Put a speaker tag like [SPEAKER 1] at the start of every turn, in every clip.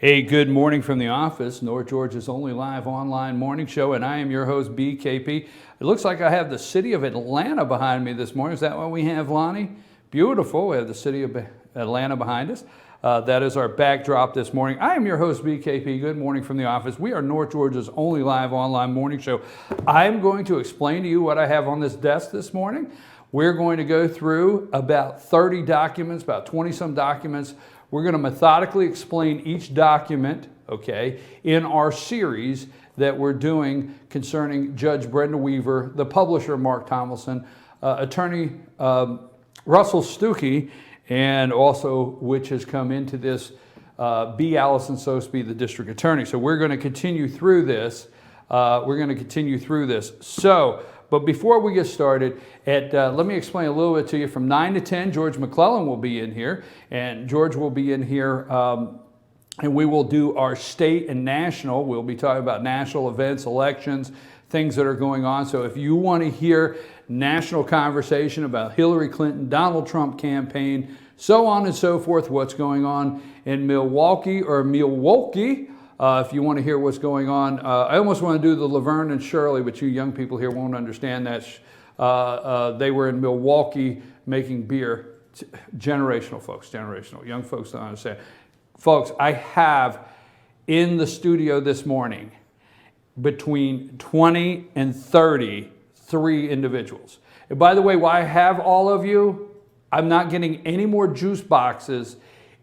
[SPEAKER 1] Hey, good morning from the office, North Georgia's only live online morning show, and I am your host, BKP. It looks like I have the city of Atlanta behind me this morning. Is that what we have, Lonnie? Beautiful. We have the city of Atlanta behind us. That is our backdrop this morning. I am your host, BKP. Good morning from the office. We are North Georgia's only live online morning show. I'm going to explain to you what I have on this desk this morning. We're going to go through about 30 documents, about 20-some documents. We're going to methodically explain each document, okay, in our series that we're doing concerning Judge Brenda Weaver, the publisher Mark Thomason, attorney Russell Stuckey, and also which has come into this, B. Allison Sosby, the district attorney. So we're going to continue through this. But before we get started, let me explain a little bit to you. From 9 to 10, George McClellan will be in here, and George will be in here, and we will do our state and national. We'll be talking about national events, elections, things that are going on. So if you want to hear national conversation about Hillary Clinton, Donald Trump campaign, so on and so forth, what's going on in Milwaukee, if you want to hear what's going on, I almost want to do the Laverne and Shirley, but you young people here won't understand that. They were in Milwaukee making beer. Generational, folks, generational. Young folks don't understand. Folks, I have in the studio this morning between 20 and 33 individuals. And by the way, why I have all of you, I'm not getting any more juice boxes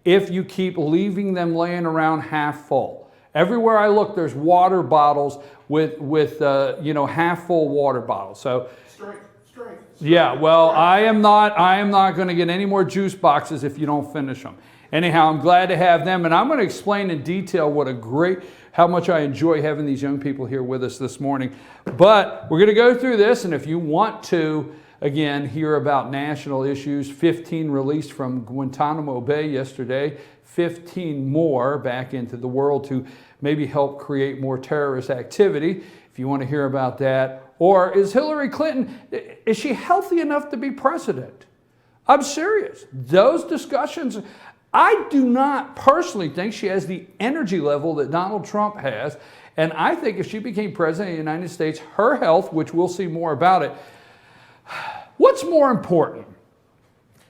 [SPEAKER 1] if you keep leaving them laying around half full. Everywhere I look, there's water bottles with half full water bottles. So, strength. Yeah, well, I am not going to get any more juice boxes if you don't finish them. Anyhow, I'm glad to have them, and I'm going to explain in detail how much I enjoy having these young people here with us this morning. But we're going to go through this, and if you want to, again, hear about national issues, 15 released from Guantanamo Bay yesterday, 15 more back into the world to maybe help create more terrorist activity, if you want to hear about that. Or is Hillary Clinton, is she healthy enough to be president? I'm serious. Those discussions, I do not personally think she has the energy level that Donald Trump has. And I think if she became president of the United States, her health, which we'll see more about it, what's more important,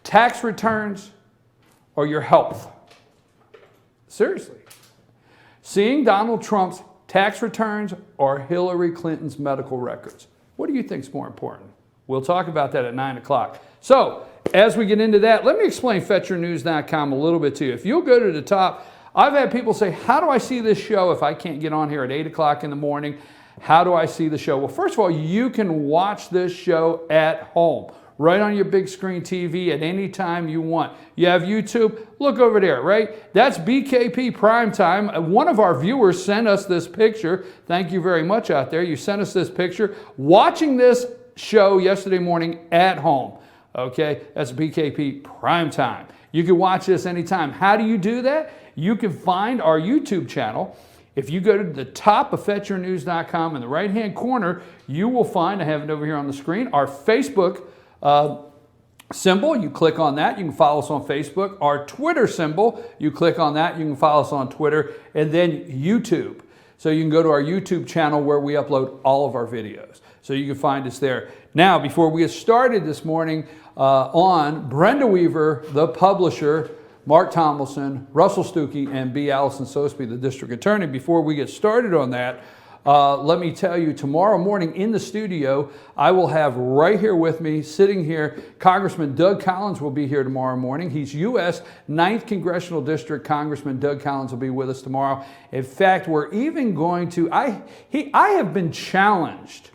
[SPEAKER 1] tax returns or your health? Seriously. Seeing Donald Trump's tax returns or Hillary Clinton's medical records? What do you think is more important? We'll talk about that at 9 o'clock. So, as we get into that, let me explain FetchYourNews.com a little bit to you. If you'll go to the top, I've had people say, how do I see this show if I can't get on here at 8 o'clock in the morning? How do I see the show? Well, first of all, you can watch this show at home, right on your big screen TV at any time you want. You have YouTube, look over there, right? That's BKP Primetime. One of our viewers sent us this picture. Thank you very much out there. You sent us this picture. Watching this show yesterday morning at home, okay? That's BKP Primetime. You can watch this anytime. How do you do that? You can find our YouTube channel. If you go to the top of FetchYourNews.com in the right-hand corner, you will find, I have it over here on the screen, our Facebook symbol. You click on that, you can follow us on Facebook. Our Twitter symbol, you click on that, you can follow us on Twitter. And then YouTube. So you can go to our YouTube channel where we upload all of our videos. So you can find us there. Now, before we get started this morning on Brenda Weaver, the publisher, Mark Thomason, Russell Stuckey, and B. Allison Sosby, the district attorney. Before we get started on that, let me tell you, tomorrow morning in the studio, I will have right here with me, sitting here, Congressman Doug Collins will be here tomorrow morning. He's U.S. 9th Congressional District. Congressman Doug Collins will be with us tomorrow. In fact, we're even going to, I have been challenged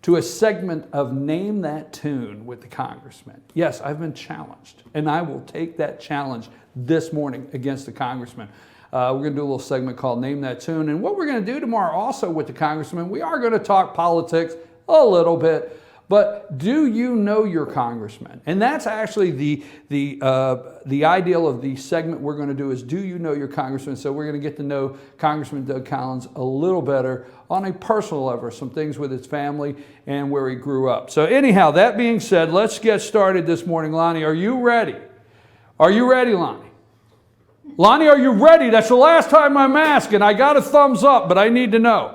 [SPEAKER 1] to a segment of Name That Tune with the congressman. Yes, I've been challenged, and I will take that challenge this morning against the congressman. We're going to do a little segment called Name That Tune. And what we're going to do tomorrow also with the congressman, we are going to talk politics a little bit, but do you know your congressman? And that's actually the ideal of the segment we're going to do is, do you know your congressman? So we're going to get to know Congressman Doug Collins a little better on a personal level, some things with his family and where he grew up. So anyhow, that being said, let's get started this morning. Lonnie, are you ready? Are you ready, Lonnie? Lonnie, are you ready? That's the last time I'm asking. I got a thumbs up, but I need to know.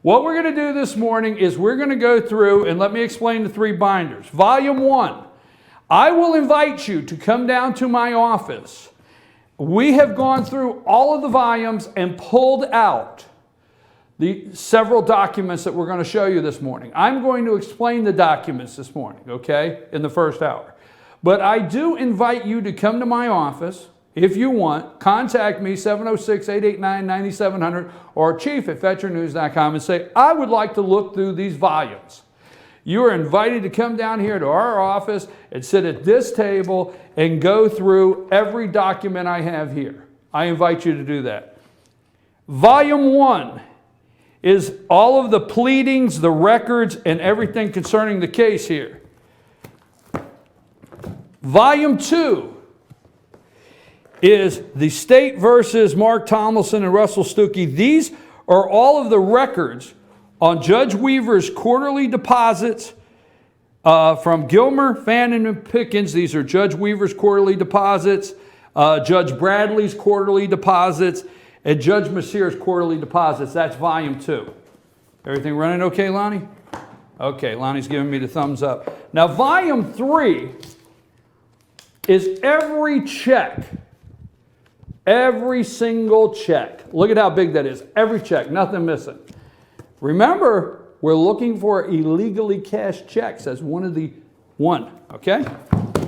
[SPEAKER 1] What we're going to do this morning is we're going to go through, and let me explain the 3 binders. Volume 1. I will invite you to come down to my office. We have gone through all of the volumes and pulled out the several documents that we're going to show you this morning. I'm going to explain the documents this morning, okay, in the first hour. But I do invite you to come to my office. If you want, contact me, 706-889-9700 or chief@fetchernews.com, and say, I would like to look through these volumes. You are invited to come down here to our office and sit at this table and go through every document I have here. I invite you to do that. Volume 1 is all of the pleadings, the records, and everything concerning the case here. Volume 2 is the state versus Mark Thomason and Russell Stuckey. These are all of the records on Judge Weaver's quarterly deposits from Gilmer, Fannin, and Pickens. These are Judge Weaver's quarterly deposits, Judge Bradley's quarterly deposits, and Judge Messier's quarterly deposits. That's volume 2. Everything running okay, Lonnie? Okay, Lonnie's giving me the thumbs up. Now, volume 3 is every check. Every single check. Look at how big that is. Every check, nothing missing. Remember, we're looking for illegally cashed checks as one, okay?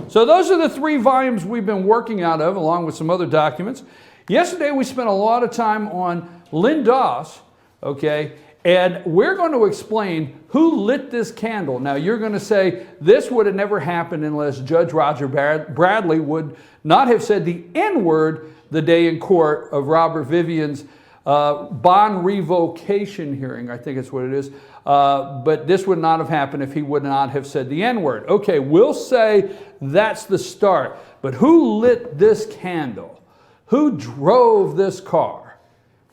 [SPEAKER 1] So those are the 3 volumes we've been working out of, along with some other documents. Yesterday, we spent a lot of time on Lynn Doss, okay? And we're going to explain who lit this candle. Now, you're going to say, this would have never happened unless Judge Roger Bradley would not have said the N-word the day in court of Robert Vivian's bond revocation hearing, I think it's what it is. But this would not have happened if he would not have said the N-word. Okay, we'll say that's the start. But who lit this candle? Who drove this car?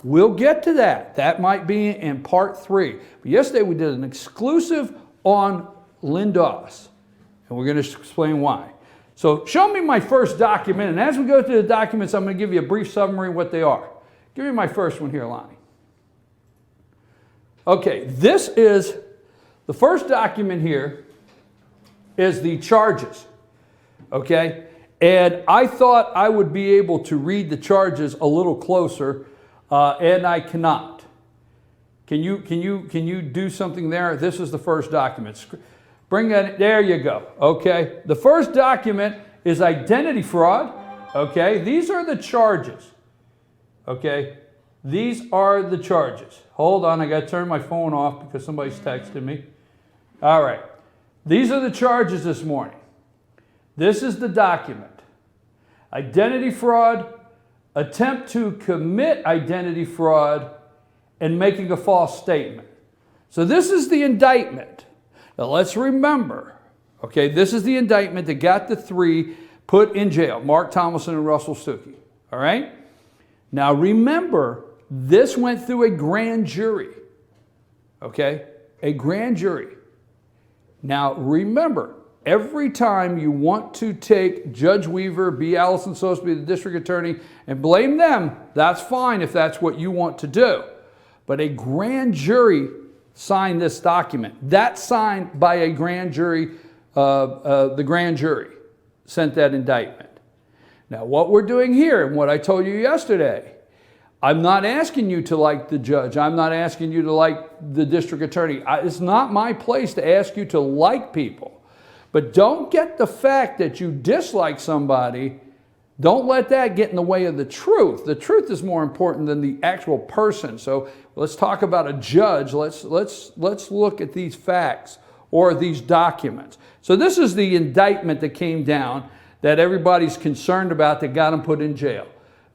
[SPEAKER 1] We'll get to that. That might be in part 3. But yesterday we did an exclusive on Lynn Doss. And we're going to explain why. So show me my first document, and as we go through the documents, I'm going to give you a brief summary of what they are. Give me my first one here, Lonnie. Okay, this is, the first document here is the charges, okay? And I thought I would be able to read the charges a little closer, and I cannot. Can you do something there? This is the first document. Bring that, there you go, okay? The first document is identity fraud, okay? These are the charges, okay? These are the charges. Hold on, I got to turn my phone off because somebody's texting me. All right, these are the charges this morning. This is the document. Identity fraud, attempt to commit identity fraud, and making a false statement. So this is the indictment. Now let's remember, okay, this is the indictment that got the 3 put in jail, Mark Thomason and Russell Stuckey, all right? Now remember, this went through a grand jury, okay? A grand jury. Now remember, every time you want to take Judge Weaver, B. Allison Soseby, the district attorney, and blame them, that's fine if that's what you want to do. But a grand jury signed this document. That's signed by a grand jury. The grand jury sent that indictment. Now what we're doing here, and what I told you yesterday, I'm not asking you to like the judge. I'm not asking you to like the district attorney. It's not my place to ask you to like people. But don't get the fact that you dislike somebody, don't let that get in the way of the truth. The truth is more important than the actual person. So let's talk about a judge. Let's look at these facts or these documents. So this is the indictment that came down that everybody's concerned about that got him put in jail.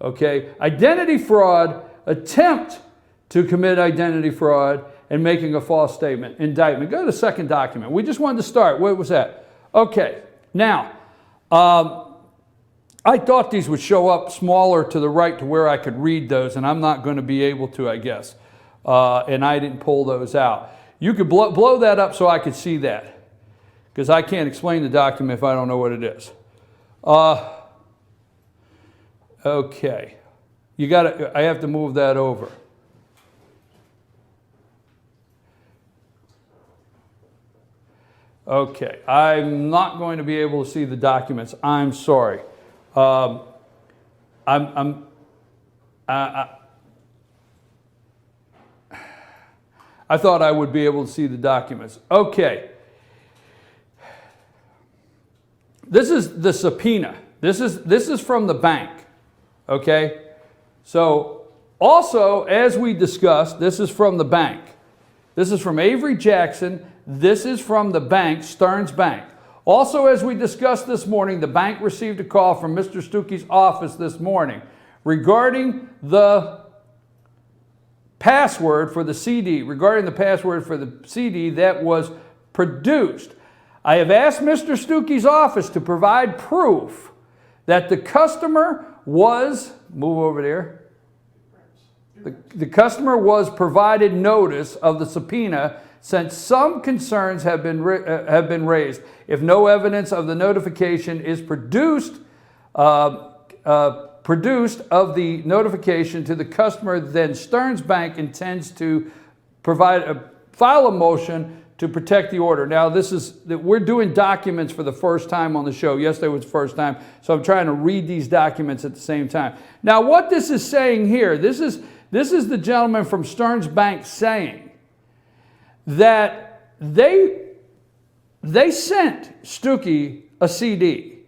[SPEAKER 1] Okay, identity fraud, attempt to commit identity fraud, and making a false statement, indictment. Go to the second document. We just wanted to start. What was that? Okay, now, I thought these would show up smaller to the right to where I could read those, and I'm not going to be able to, I guess. And I didn't pull those out. You could blow that up so I could see that, because I can't explain the document if I don't know what it is. Okay. I have to move that over. Okay, I'm not going to be able to see the documents. I'm sorry. I thought I would be able to see the documents. Okay. This is the subpoena. This is from the bank. Okay? So, also, as we discussed, this is from the bank. This is from Avery Jackson. This is from the bank, Stearns Bank. Also, as we discussed this morning, the bank received a call from Mr. Stuckey's office this morning regarding the password for the CD, that was produced. I have asked Mr. Stuckey's office to provide proof that the customer was, move over there, the customer was provided notice of the subpoena since some concerns have been raised. If no evidence of the notification is produced of the notification to the customer, then Stearns Bank intends to file a motion to protect the order. Now, we're doing documents for the first time on the show. Yesterday was the first time, so I'm trying to read these documents at the same time. Now, what this is saying here, this is the gentleman from Stearns Bank saying that they sent Stuckey a CD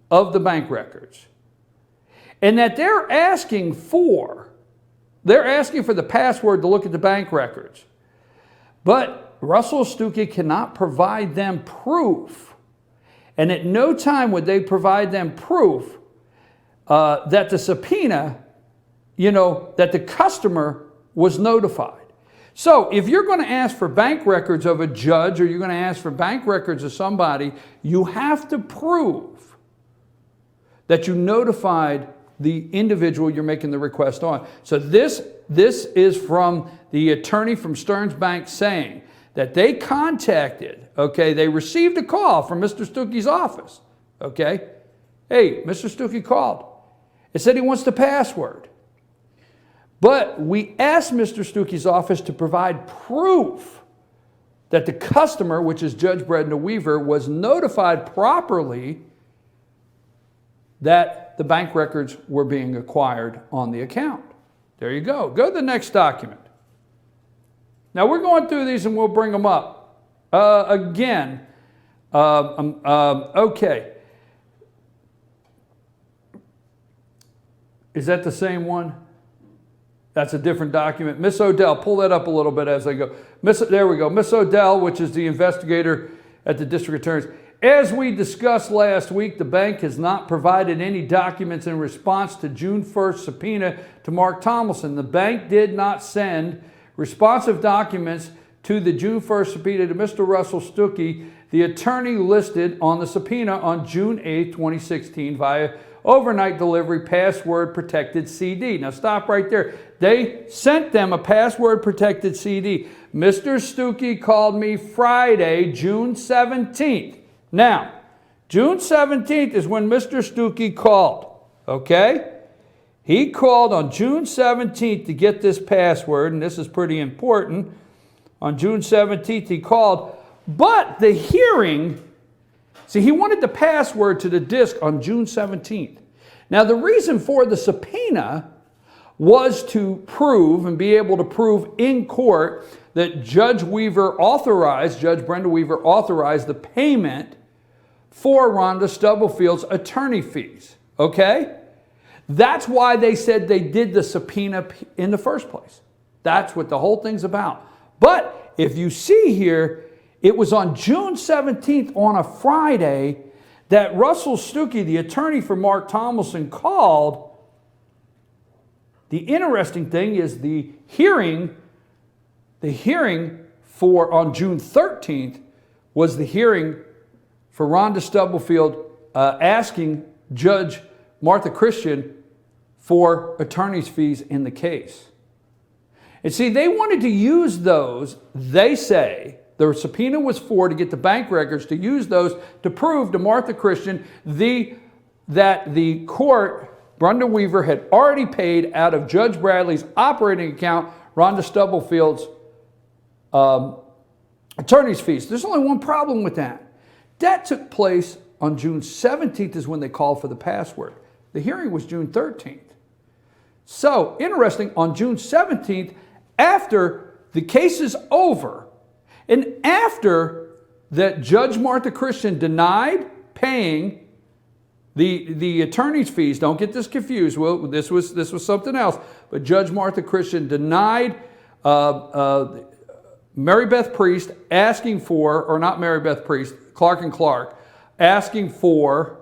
[SPEAKER 1] of the bank records, and that they're asking for the password to look at the bank records. But Russell Stuckey cannot provide them proof, and at no time would they provide them proof that the subpoena, that the customer was notified. So if you're going to ask for bank records of a judge, or you're going to ask for bank records of somebody, you have to prove that you notified the individual you're making the request on. So this is from the attorney from Stearns Bank saying that they contacted, they received a call from Mr. Stuckey's office, Hey, Mr. Stuckey called. It said he wants the password. But we asked Mr. Stuckey's office to provide proof that the customer, which is Judge Brenda Weaver, was notified properly that the bank records were being acquired on the account. There you go. Go to the next document. Now, we're going through these and we'll bring them up. Okay. Is that the same one? That's a different document. Miss Odell, pull that up a little bit as I go. There we go. Miss Odell, which is the investigator at the district attorney's. As we discussed last week, the bank has not provided any documents in response to June 1st subpoena to Mark Thomason. The bank did not send responsive documents to the June 1st subpoena to Mr. Russell Stuckey, the attorney listed on the subpoena on June 8, 2016 via overnight delivery password protected CD. Now stop right there. They sent them a password protected CD. Mr. Stuckey called me Friday, June 17th. Now, June 17th is when Mr. Stuckey called, He called on June 17th to get this password, and this is pretty important. On June 17th he called, but the hearing, he wanted the password to the disk on June 17th. Now, the reason for the subpoena was to prove and be able to prove in court that Judge Brenda Weaver authorized the payment for Rhonda Stubblefield's attorney fees, That's why they said they did the subpoena in the first place. That's what the whole thing's about. But if you see here, it was on June 17th on a Friday that Russell Stuckey, the attorney for Mark Thomason, called. The interesting thing is the hearing for on June 13th was the hearing for Rhonda Stubblefield asking Judge Martha Christian for attorney's fees in the case. And see, they wanted to use those, they say, the subpoena was to get the bank records, to use those to prove to Martha Christian that the court Brenda Weaver had already paid out of Judge Bradley's operating account Rhonda Stubblefield's attorney's fees. There's only one problem with that. That took place on June 17th is when they called for the password. The hearing was June 13th. So, interesting, on June 17th, after the case is over, and after that Judge Martha Christian denied paying the attorney's fees, don't get this confused, well, this was something else, but Judge Martha Christian denied Mary Beth Priest asking for, or not Mary Beth Priest, Clark and Clark, asking for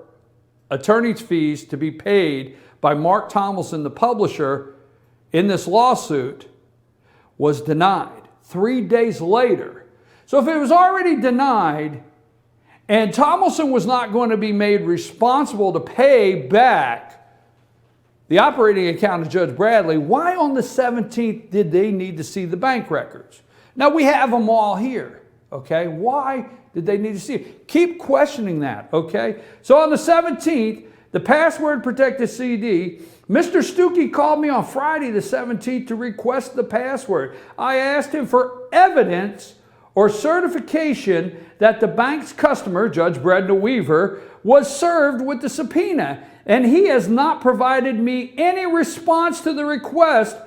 [SPEAKER 1] attorney's fees to be paid by Mark Thomason, the publisher, in this lawsuit, was denied 3 days later. So if it was already denied and Thomason was not going to be made responsible to pay back the operating account of Judge Bradley, why on the 17th did they need to see the bank records? Now we have them all here, okay? Why did they need to see it? Keep questioning that, okay? So on the 17th, the password protected CD, Mr. Stuckey called me on Friday the 17th to request the password. I asked him for evidence or certification that the bank's customer, Judge Brenda Weaver, was served with the subpoena, and he has not provided me any response to the request,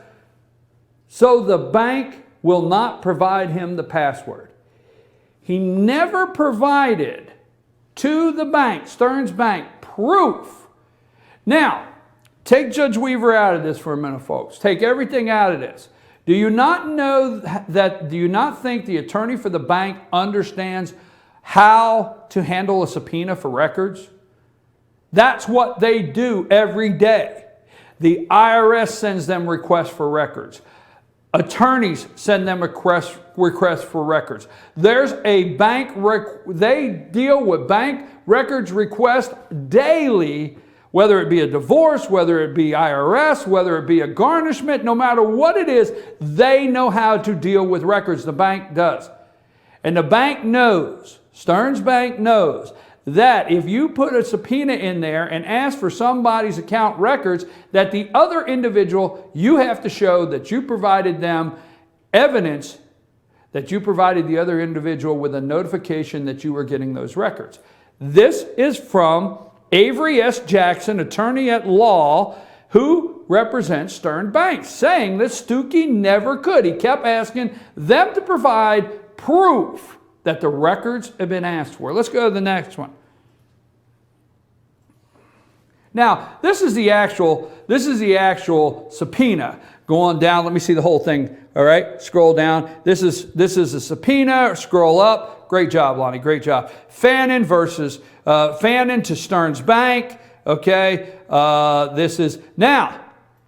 [SPEAKER 1] so the bank will not provide him the password. He never provided to the bank, Stearns Bank, proof. Now, take Judge Weaver out of this for a minute, folks. Take everything out of this. Do you not know that, do you not think the attorney for the bank understands how to handle a subpoena for records? That's what they do every day. The IRS sends them requests for records. Attorneys send them requests for records. There's a bank, they deal with bank records requests daily, whether it be a divorce, whether it be IRS, whether it be a garnishment, no matter what it is, they know how to deal with records. The bank does. And the bank knows, Stearns Bank knows, that if you put a subpoena in there and ask for somebody's account records, that the other individual, you have to show that you provided them evidence that you provided the other individual with a notification that you were getting those records. This is from Avery S. Jackson, attorney at law, who represents Stearns Bank, saying that Stuckey never could. He kept asking them to provide proof that the records have been asked for. Let's go to the next one. Now, this is the actual subpoena. Go on down. Let me see the whole thing. All right, scroll down. This is a subpoena. Scroll up. Great job, Lonnie. Great job. Fannin versus Fannin to Stearns Bank. Okay, this is now.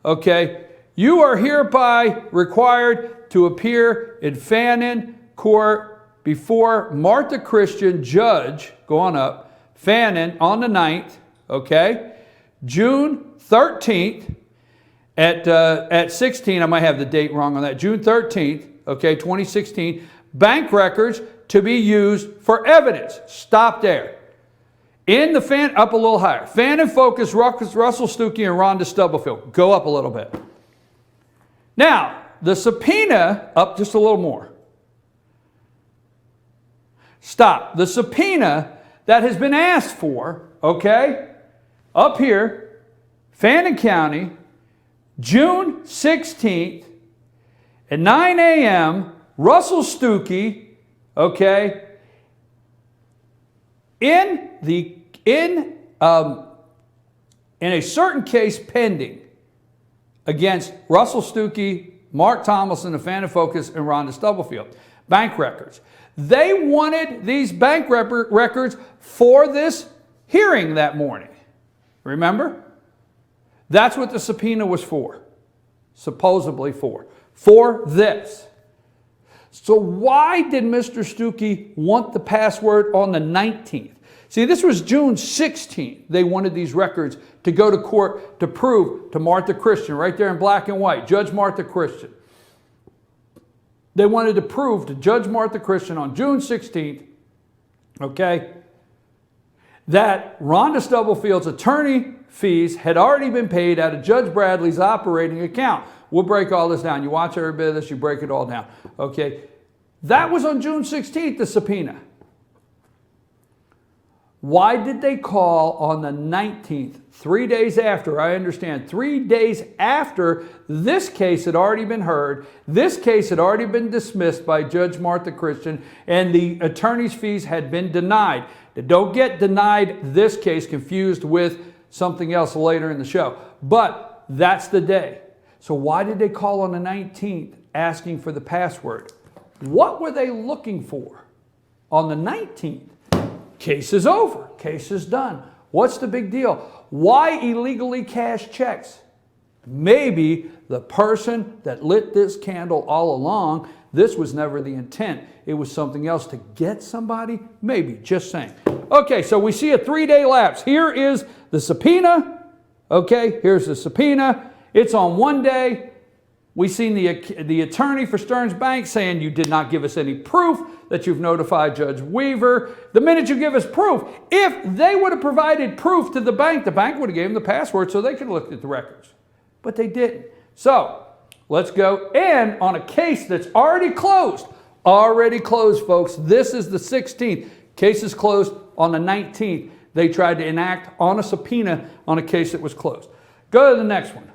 [SPEAKER 1] Okay, you are hereby required to appear in Fannin Court before Martha Christian, judge, go on up, Fannin on the 9th, okay, June 13th at 16, I might have the date wrong on that, June 13th, okay, 2016, bank records to be used for evidence. Stop there. In the Fannin, up a little higher, Fannin Focus, Russell Stuckey, and Rhonda Stubblefield. Go up a little bit. Now, the subpoena, up just a little more. Stop. The subpoena that has been asked for, okay, up here, Fannin County, June 16th at 9 a.m., Russell Stuckey, okay, in a certain case pending against Russell Stuckey, Mark Thomason, the Fannin Focus, and Rhonda Stubblefield. Bank records. They wanted these bank records for this hearing that morning. Remember? That's what the subpoena was for. Supposedly for. For this. So why did Mr. Stuckey want the password on the 19th? See, this was June 16th. They wanted these records to go to court to prove to Martha Christian, right there in black and white, Judge Martha Christian. They wanted to prove to Judge Martha Christian on June 16th, okay, that Rhonda Stubblefield's attorney fees had already been paid out of Judge Bradley's operating account. We'll break all this down. You watch every bit of this, you break it all down. Okay, that was on June 16th, the subpoena. Why did they call on the 19th, 3 days after? I understand 3 days after this case had already been heard, this case had already been dismissed by Judge Martha Christian, and the attorney's fees had been denied. Don't get denied this case confused with something else later in the show. But that's the day. So why did they call on the 19th asking for the password? What were they looking for on the 19th? Case is over. Case is done. What's the big deal? Why illegally cash checks? Maybe the person that lit this candle all along, this was never the intent. It was something else to get somebody? Maybe, just saying. Okay, so we see a 3-day lapse. Here is the subpoena. Okay, here's the subpoena. It's on 1 day. We've seen the attorney for Stearns Bank saying you did not give us any proof that you've notified Judge Weaver. The minute you give us proof, if they would have provided proof to the bank would have given them the password so they could look at the records. But they didn't. So let's go in on a case that's already closed. Already closed, folks. This is the 16th. Case is closed on the 19th. They tried to enact on a subpoena on a case that was closed. Go to the next one.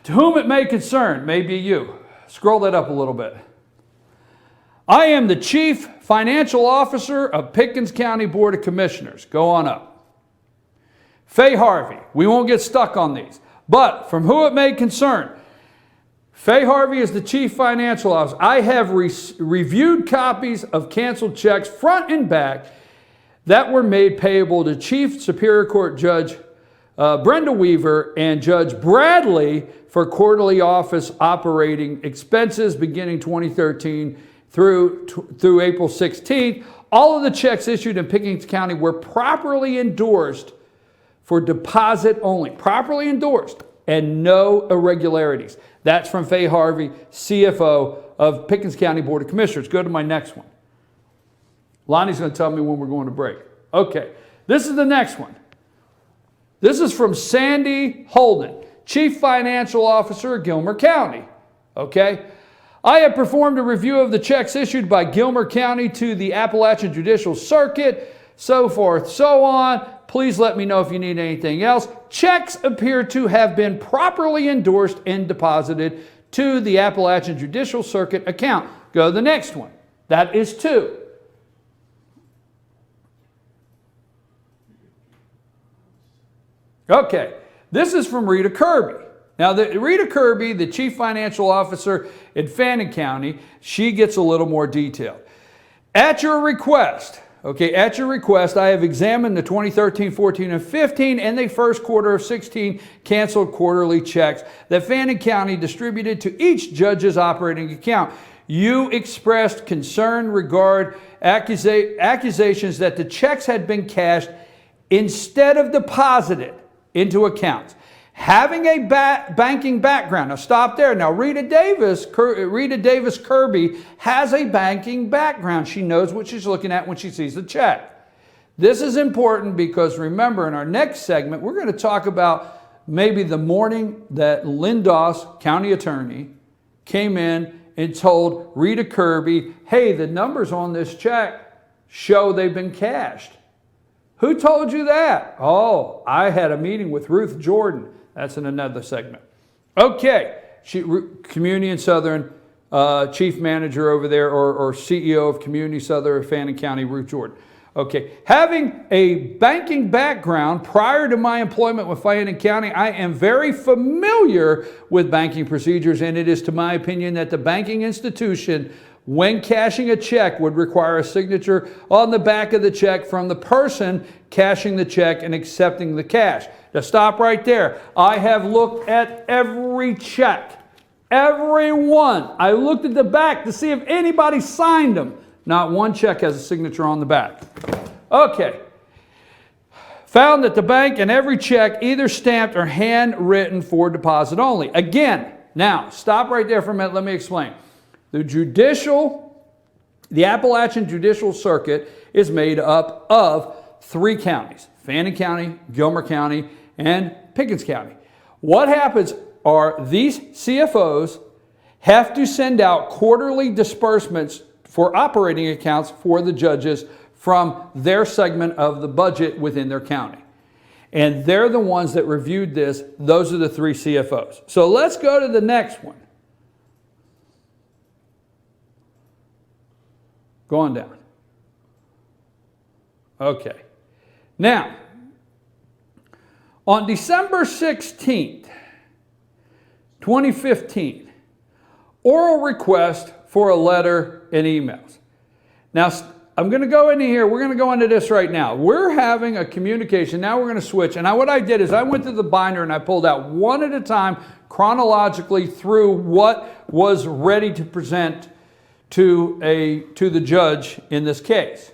[SPEAKER 1] To whom it may concern, may be you. Scroll that up a little bit. I am the Chief Financial Officer of Pickens County Board of Commissioners. Go on up. Faye Harvey. We won't get stuck on these. But from whom it may concern, Faye Harvey is the Chief Financial Officer. I have reviewed copies of canceled checks front and back that were made payable to Chief Superior Court Judge Brenda Weaver and Judge Bradley for quarterly office operating expenses beginning 2013 through April 16th. All of the checks issued in Pickens County were properly endorsed for deposit only. Properly endorsed and no irregularities. That's from Faye Harvey, CFO of Pickens County Board of Commissioners. Go to my next one. Lonnie's going to tell me when we're going to break. Okay, this is the next one. This is from Sandy Holden, Chief Financial Officer of Gilmer County. Okay? I have performed a review of the checks issued by Gilmer County to the Appalachian Judicial Circuit, so forth, so on. Please let me know if you need anything else. Checks appear to have been properly endorsed and deposited to the Appalachian Judicial Circuit account. Go to the next one. That is 2. Okay, this is from Rita Kirby. Now, Rita Kirby, the Chief Financial Officer in Fannin County, she gets a little more detailed. At your request, I have examined the 2013, 14, and 15 and the first quarter of 16 canceled quarterly checks that Fannin County distributed to each judge's operating account. You expressed concern regarding accusations that the checks had been cashed instead of deposited into accounts. Having a banking background. Now stop there. Now Rita Davis Kirby has a banking background. She knows what she's looking at when she sees the check. This is important because remember, in our next segment, we're going to talk about maybe the morning that Lynn Doss, county attorney, came in and told Rita Kirby, hey, the numbers on this check show they've been cashed. Who told you that? Oh, I had a meeting with Ruth Jordan. That's in another segment. Okay, Community and Southern Chief Manager over there, or CEO of Community Southern Fannin County, Ruth Jordan. Okay, having a banking background prior to my employment with Fannin County, I am very familiar with banking procedures, and it is to my opinion that the banking institution, when cashing a check, would require a signature on the back of the check from the person cashing the check and accepting the cash. Now stop right there. I have looked at every check. Every one. I looked at the back to see if anybody signed them. Not one check has a signature on the back. Okay. Found that the bank and every check either stamped or handwritten for deposit only. Again, now stop right there for a minute. Let me explain. The The Appalachian Judicial Circuit is made up of 3 counties: Fannin County, Gilmer County, and Pickens County. What happens are these CFOs have to send out quarterly disbursements for operating accounts for the judges from their segment of the budget within their county. And they're the ones that reviewed this. Those are the 3 CFOs. So let's go to the next one. Go on down. Okay. Now, on December 16th, 2015, oral request for a letter and emails. Now, I'm going to go into here. We're going to go into this right now. We're having a communication. Now we're going to switch. And what I did is I went to the binder and I pulled out one at a time chronologically through what was ready to present to the judge in this case.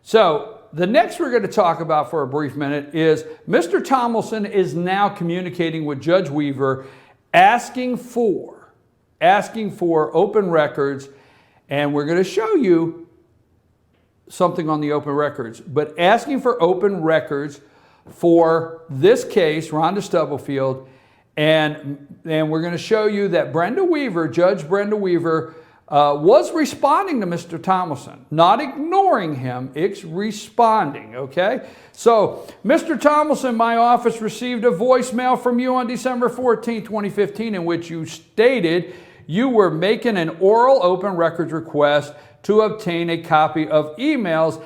[SPEAKER 1] So the next we're going to talk about for a brief minute is Mr. Thomason is now communicating with Judge Weaver, asking for open records, and we're going to show you something on the open records, but asking for open records for this case, Rhonda Stubblefield, and we're going to show you that Judge Brenda Weaver, was responding to Mr. Thomason, not ignoring him, it's responding, okay? So, Mr. Thomason, my office received a voicemail from you on December 14, 2015, in which you stated you were making an oral open records request to obtain a copy of emails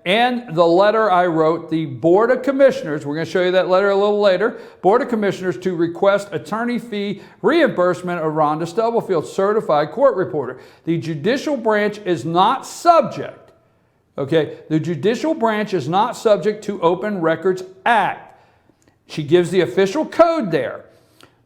[SPEAKER 1] and the letter I wrote, the Board of Commissioners, we're going to show you that letter a little later, Board of Commissioners to request attorney fee reimbursement of Rhonda Stubblefield, certified court reporter. The judicial branch is not subject, okay, the judicial branch is not subject to Open Records Act. She gives the official code there.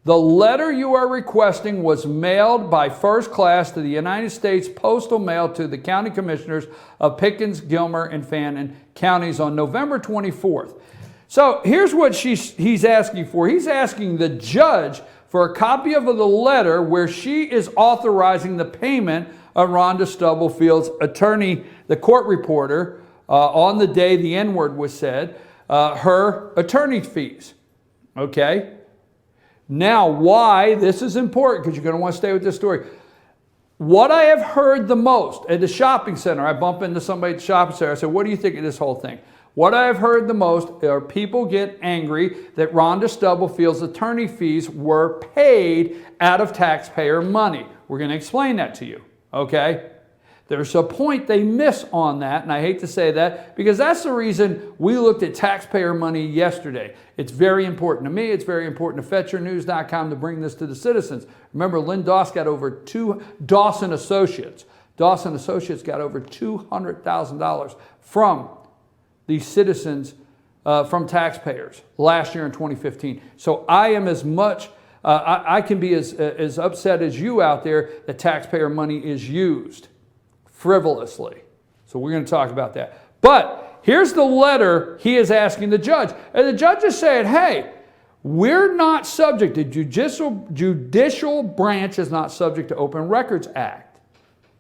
[SPEAKER 1] The letter you are requesting was mailed by first class to the United States Postal Mail to the County Commissioners of Pickens, Gilmer, and Fannin counties on November 24th. So here's what he's asking for. He's asking the judge for a copy of the letter where she is authorizing the payment of Rhonda Stubblefield's attorney, the court reporter, on the day the N-word was said, her attorney fees. Okay? Now, why this is important, because you're going to want to stay with this story. What I have heard the most at the shopping center, I bump into somebody at the shopping center, I said, what do you think of this whole thing? What I have heard the most are people get angry that Rhonda Stubblefield's attorney fees were paid out of taxpayer money. We're going to explain that to you, okay? There's a point they miss on that, and I hate to say that, because that's the reason we looked at taxpayer money yesterday. It's very important to me. It's very important to FetcherNews.com to bring this to the citizens. Remember, Lynn Doss got over Dawson Associates. Dawson Associates got over $200,000 from the citizens, from taxpayers last year in 2015. So I am as much, I can be as upset as you out there that taxpayer money is used frivolously. So we're going to talk about that. But here's the letter he is asking the judge. And the judge is saying, hey, we're not subject, the judicial branch is not subject to Open Records Act.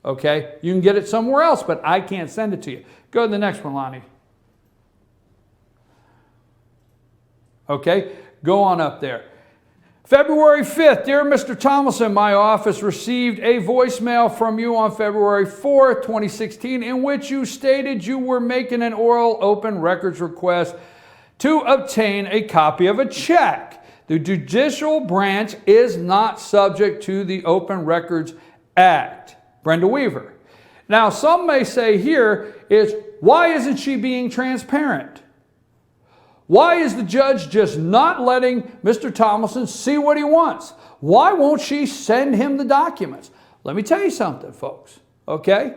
[SPEAKER 1] Okay? You can get it somewhere else, but I can't send it to you. Go to the next one, Lonnie. Okay? Go on up there. February 5th, dear Mr. Thomason, my office received a voicemail from you on February 4th, 2016, in which you stated you were making an oral open records request to obtain a copy of a check. The judicial branch is not subject to the Open Records Act. Brenda Weaver. Now, some may say here is, why isn't she being transparent? Why is the judge just not letting Mr. Thomason see what he wants? Why won't she send him the documents? Let me tell you something, folks, okay?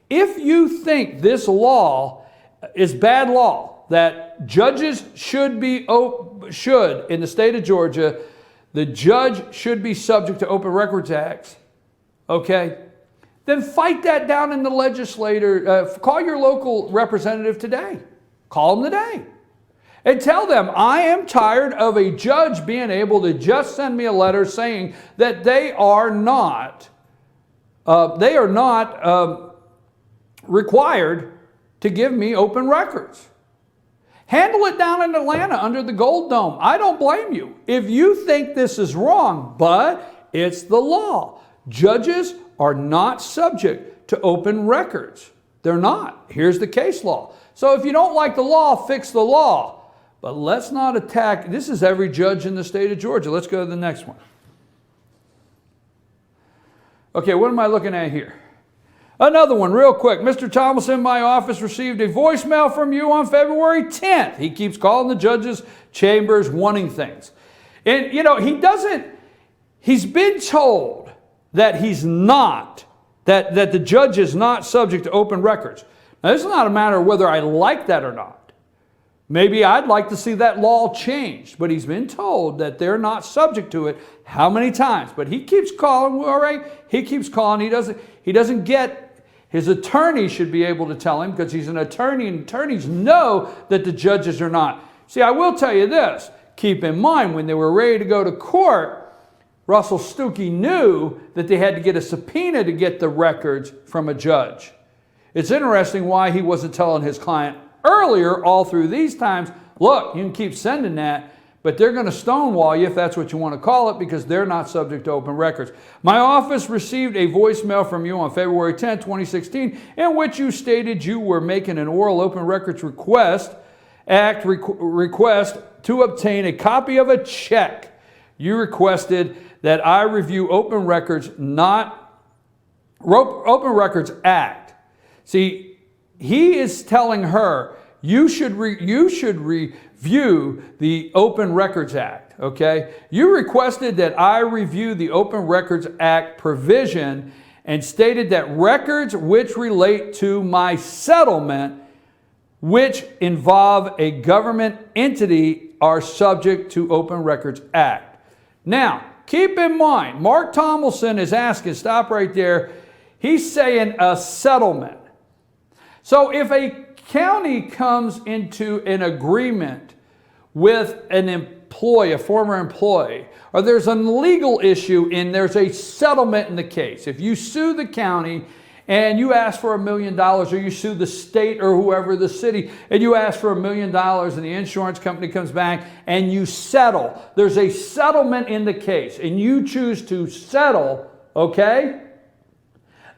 [SPEAKER 1] If you think this law is bad law, that judges should, in the state of Georgia, the judge should be subject to Open Records Acts, okay? Then fight that down in the legislature. Call your local representative today. Call them today. And tell them, I am tired of a judge being able to just send me a letter saying that they are not required to give me open records. Handle it down in Atlanta under the Gold Dome. I don't blame you. If you think this is wrong, but it's the law. Judges are not subject to open records. They're not. Here's the case law. So if you don't like the law, fix the law. But let's not attack. This is every judge in the state of Georgia. Let's go to the next one. Okay, what am I looking at here? Another one, real quick. Mr. Thomason, my office received a voicemail from you on February 10th. He keeps calling the judges' chambers wanting things. And, you know, he's been told that he's not, that the judge is not subject to open records. Now, this is not a matter of whether I like that or not. Maybe I'd like to see that law changed, but he's been told that they're not subject to it. How many times? But he keeps calling, all right? He keeps calling. He doesn't get, his attorney should be able to tell him because he's an attorney, and attorneys know that the judges are not. See, I will tell you this. Keep in mind, when they were ready to go to court, Russell Stuckey knew that they had to get a subpoena to get the records from a judge. It's interesting why he wasn't telling his client earlier, all through these times, look, you can keep sending that, but they're going to stonewall you, if that's what you want to call it, because they're not subject to open records. My office received a voicemail from you on February 10, 2016, in which you stated you were making an oral open records request to obtain a copy of a check. You requested that I review Open Records Act. See, he is telling her, you should review the Open Records Act, okay? You requested that I review the Open Records Act provision and stated that records which relate to my settlement, which involve a government entity, are subject to Open Records Act. Now, keep in mind, Mark Thomason is asking, stop right there, he's saying a settlement. So if a county comes into an agreement with an employee, a former employee, or there's a legal issue and there's a settlement in the case. If you sue the county and you ask for $1 million, or you sue the state or whoever, the city, and you ask for $1 million and the insurance company comes back and you settle, there's a settlement in the case and you choose to settle, okay?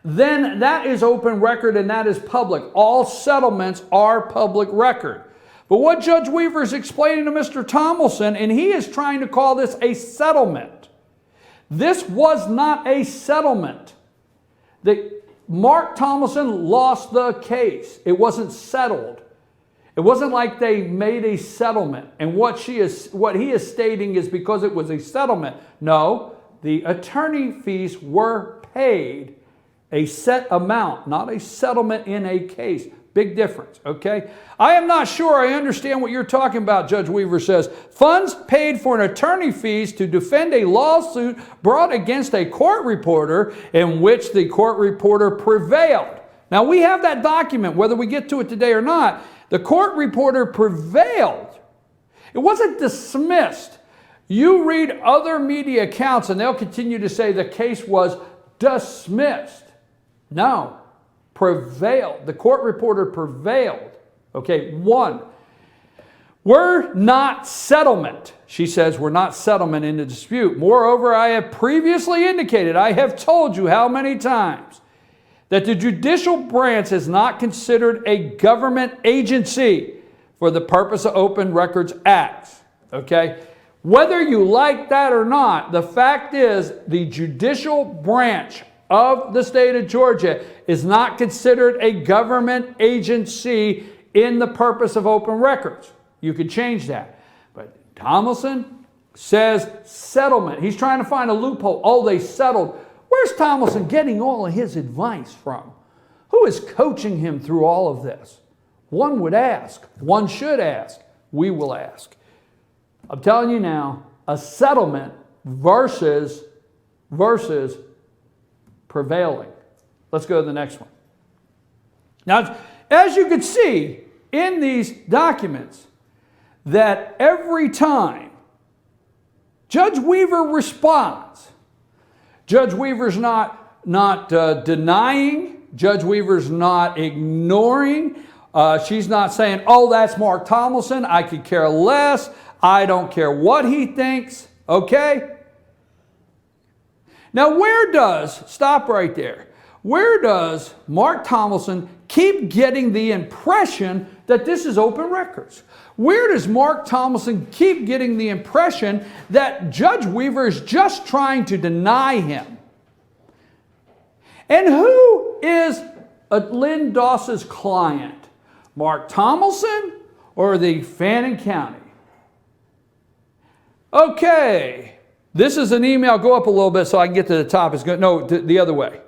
[SPEAKER 1] Then that is open record and that is public. All settlements are public record. But what Judge Weaver is explaining to Mr. Thomason, and he is trying to call this a settlement. This was not a settlement. Mark Thomason lost the case. It wasn't settled. It wasn't like they made a settlement. And what he is stating is because it was a settlement. No, the attorney fees were paid a set amount, not a settlement in a case. Big difference, okay? I am not sure I understand what you're talking about, Judge Weaver says. Funds paid for an attorney fees to defend a lawsuit brought against a court reporter in which the court reporter prevailed. Now, we have that document, whether we get to it today or not. The court reporter prevailed. It wasn't dismissed. You read other media accounts and they'll continue to say the case was dismissed. No, prevailed. The court reporter prevailed. Okay, won. We're not settlement. She says we're not settlement in the dispute. Moreover, I have previously indicated, I have told you how many times, that the judicial branch is not considered a government agency for the purpose of Open Records Acts. Okay? Whether you like that or not, the fact is the judicial branch of the state of Georgia is not considered a government agency in the purpose of open records. You could change that. But Thomason says settlement. He's trying to find a loophole. Oh, they settled. Where's Thomason getting all of his advice from? Who is coaching him through all of this? One would ask. One should ask. We will ask. I'm telling you now, a settlement versus prevailing. Let's go to the next one. Now, as you can see in these documents, that every time Judge Weaver responds, Judge Weaver's not denying Judge Weaver's not ignoring. She's not saying, oh, that's Mark Thomason. I could care less. I don't care what he thinks. Okay? Now, stop right there. Where does Mark Thomason keep getting the impression that this is open records? Where does Mark Thomason keep getting the impression that Judge Weaver is just trying to deny him? And who is Lynn Doss's client? Mark Thomason or the Fannin County? Okay, this is an email. Go up a little bit so I can get to the top. No, the other way.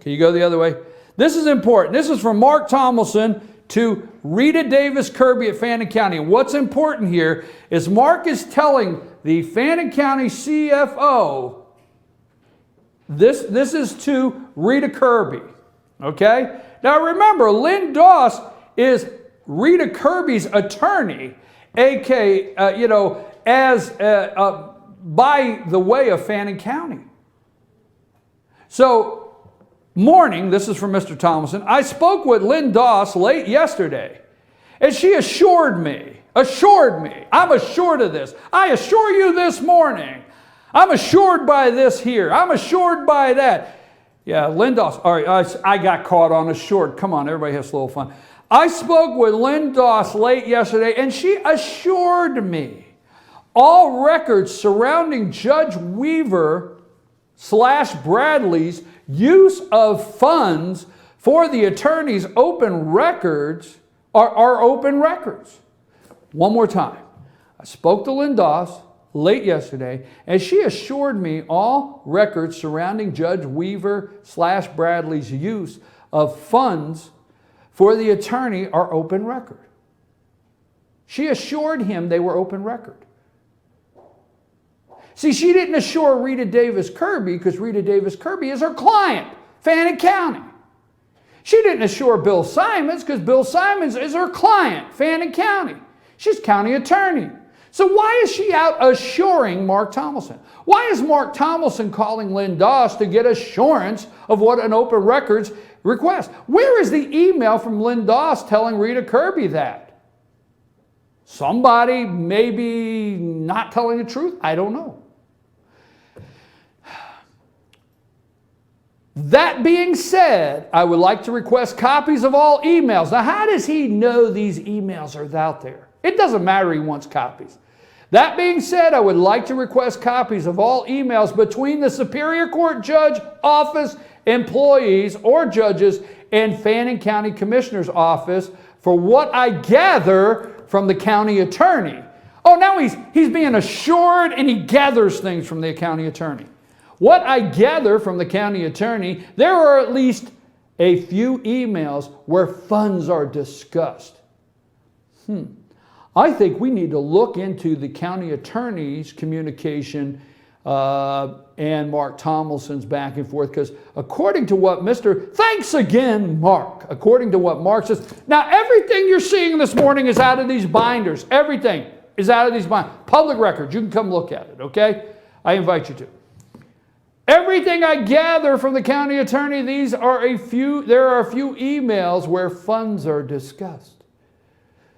[SPEAKER 1] Can you go the other way? This is important. This is from Mark Thomason to Rita Davis Kirby at Fannin County. And what's important here is Mark is telling the Fannin County CFO, this is to Rita Kirby. Okay? Now remember, Lynn Doss is Rita Kirby's attorney, aka, by the way of Fannin County. So, this is from Mr. Thomason, I spoke with Lynn Doss late yesterday, and she assured me, I'm assured of this. I assure you this morning, I'm assured by this here, I'm assured by that. Yeah, Lynn Doss, all right, I got caught on assured. Come on, everybody has a little fun. I spoke with Lynn Doss late yesterday, and she assured me all records surrounding Judge Weaver / Bradley's use of funds for the attorney's open records are open records. One more time. I spoke to Lynn Doss late yesterday, and she assured me all records surrounding Judge Weaver / Bradley's use of funds for the attorney are open record. She assured him they were open record. See, she didn't assure Rita Davis Kirby because Rita Davis Kirby is her client, Fannin County. She didn't assure Bill Simons because Bill Simons is her client, Fannin County. She's county attorney. So why is she out assuring Mark Thomason? Why is Mark Thomason calling Lynn Doss to get assurance of what an open records request? Where is the email from Lynn Doss telling Rita Kirby that? Somebody maybe not telling the truth? I don't know. That being said, I would like to request copies of all emails. Now, how does he know these emails are out there? It doesn't matter, he wants copies. That being said, I would like to request copies of all emails between the Superior Court Judge Office employees or judges and Fannin County Commissioner's Office for what I gather from the county attorney. Oh, now he's being assured and he gathers things from the county attorney. What I gather from the county attorney, there are at least a few emails where funds are discussed. I think we need to look into the county attorney's communication and Mark Thomason's back and forth, because according to what thanks again, Mark, according to what Mark says, now everything you're seeing this morning is out of these binders. Everything is out of these binders. Public records, you can come look at it, okay? I invite you to. Everything I gather from the county attorney, there are a few emails where funds are discussed.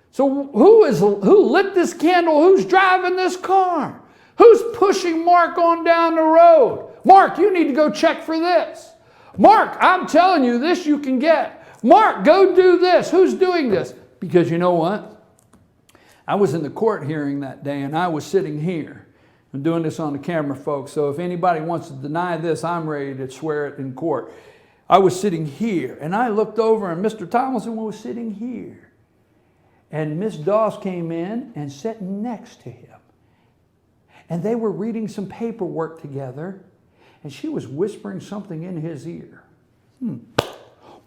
[SPEAKER 1] So who lit this candle? Who's driving this car? Who's pushing Mark on down the road? Mark, you need to go check for this. Mark, I'm telling you, this you can get. Mark, go do this. Who's doing this? Because you know what? I was in the court hearing that day, and I was sitting here. I'm doing this on the camera, folks, so if anybody wants to deny this, I'm ready to swear it in court. I was sitting here, and I looked over, and Mr. Thomason was sitting here. And Miss Doss came in and sat next to him. And they were reading some paperwork together, and she was whispering something in his ear.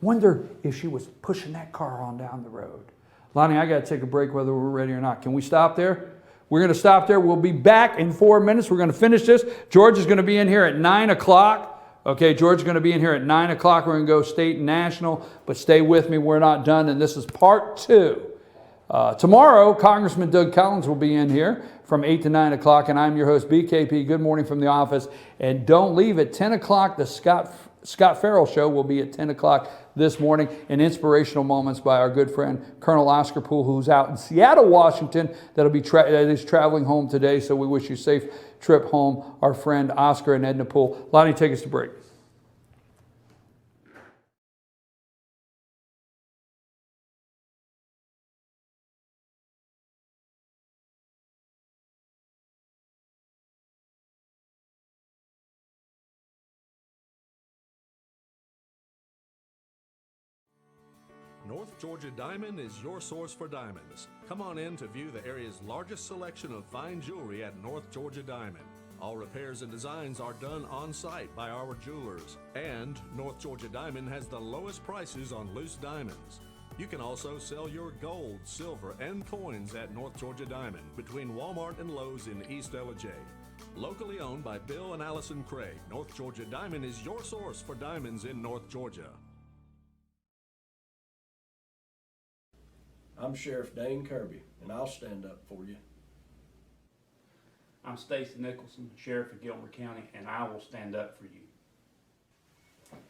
[SPEAKER 1] Wonder if she was pushing that car on down the road. Lonnie, I got to take a break whether we're ready or not. Can we stop there? We're going to stop there. We'll be back in 4 minutes. We're going to finish this. George is going to be in here at 9 o'clock. Okay, George is going to be in here at 9 o'clock. We're going to go state and national, but stay with me. We're not done, and this is part 2. Tomorrow, Congressman Doug Collins will be in here from 8 to 9 o'clock, and I'm your host, BKP. Good morning from the office. And don't leave at 10 o'clock, the Scott Scott Farrell Show will be at 10 o'clock this morning, and inspirational moments by our good friend Colonel Oscar Poole, who's out in Seattle, Washington, that is traveling home today. So we wish you a safe trip home, our friend Oscar and Edna Poole. Lonnie, take us to break.
[SPEAKER 2] North Georgia Diamond is your source for diamonds. Come on in to view the area's largest selection of fine jewelry at North Georgia Diamond. All repairs and designs are done on site by our jewelers. And North Georgia Diamond has the lowest prices on loose diamonds. You can also sell your gold, silver, and coins at North Georgia Diamond between Walmart and Lowe's in East Ellijay. Locally owned by Bill and Allison Craig, North Georgia Diamond is your source for diamonds in North Georgia.
[SPEAKER 3] I'm Sheriff Dane Kirby, and I'll stand up for you.
[SPEAKER 4] I'm Stacy Nicholson, Sheriff of Gilmer County, and I will stand up for you.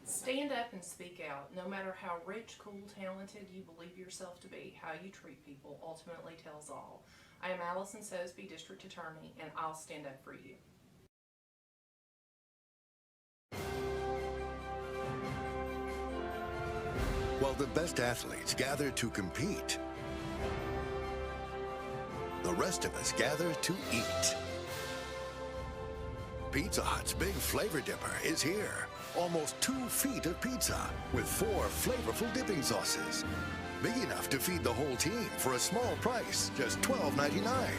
[SPEAKER 5] Stand up and speak out. No matter how rich, cool, talented you believe yourself to be, how you treat people ultimately tells all. I am Allison Sosby, District Attorney, and I'll stand up for you.
[SPEAKER 6] While the best athletes gather to compete, the rest of us gather to eat. Pizza Hut's Big Flavor Dipper is here. Almost 2 feet of pizza with 4 flavorful dipping sauces. Big enough to feed the whole team for a small price, just $12.99.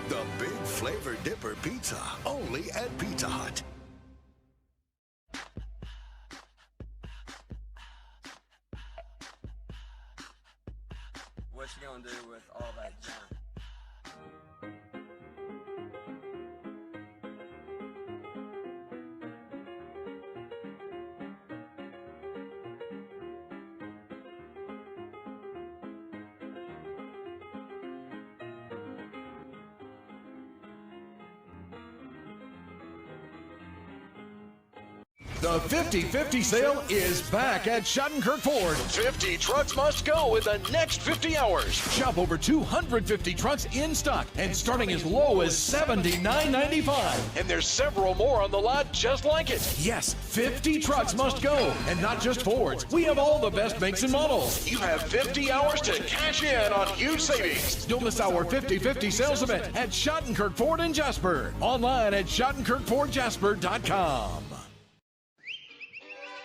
[SPEAKER 6] The Big Flavor Dipper Pizza, only at Pizza Hut.
[SPEAKER 7] What you gonna do with all that junk?
[SPEAKER 8] The 50-50 sale is back at Schottenkirk Ford. 50 trucks must go in the next 50 hours. Shop over 250 trucks in stock and starting as low as $79.95. And there's several more on the lot just like it. Yes, 50 trucks must go, and not just Fords. We have all the best makes and models. You have 50 hours to cash in on huge savings. Don't miss our 50-50 sales event at Schottenkirk Ford in Jasper. Online at SchottenkirkFordJasper.com.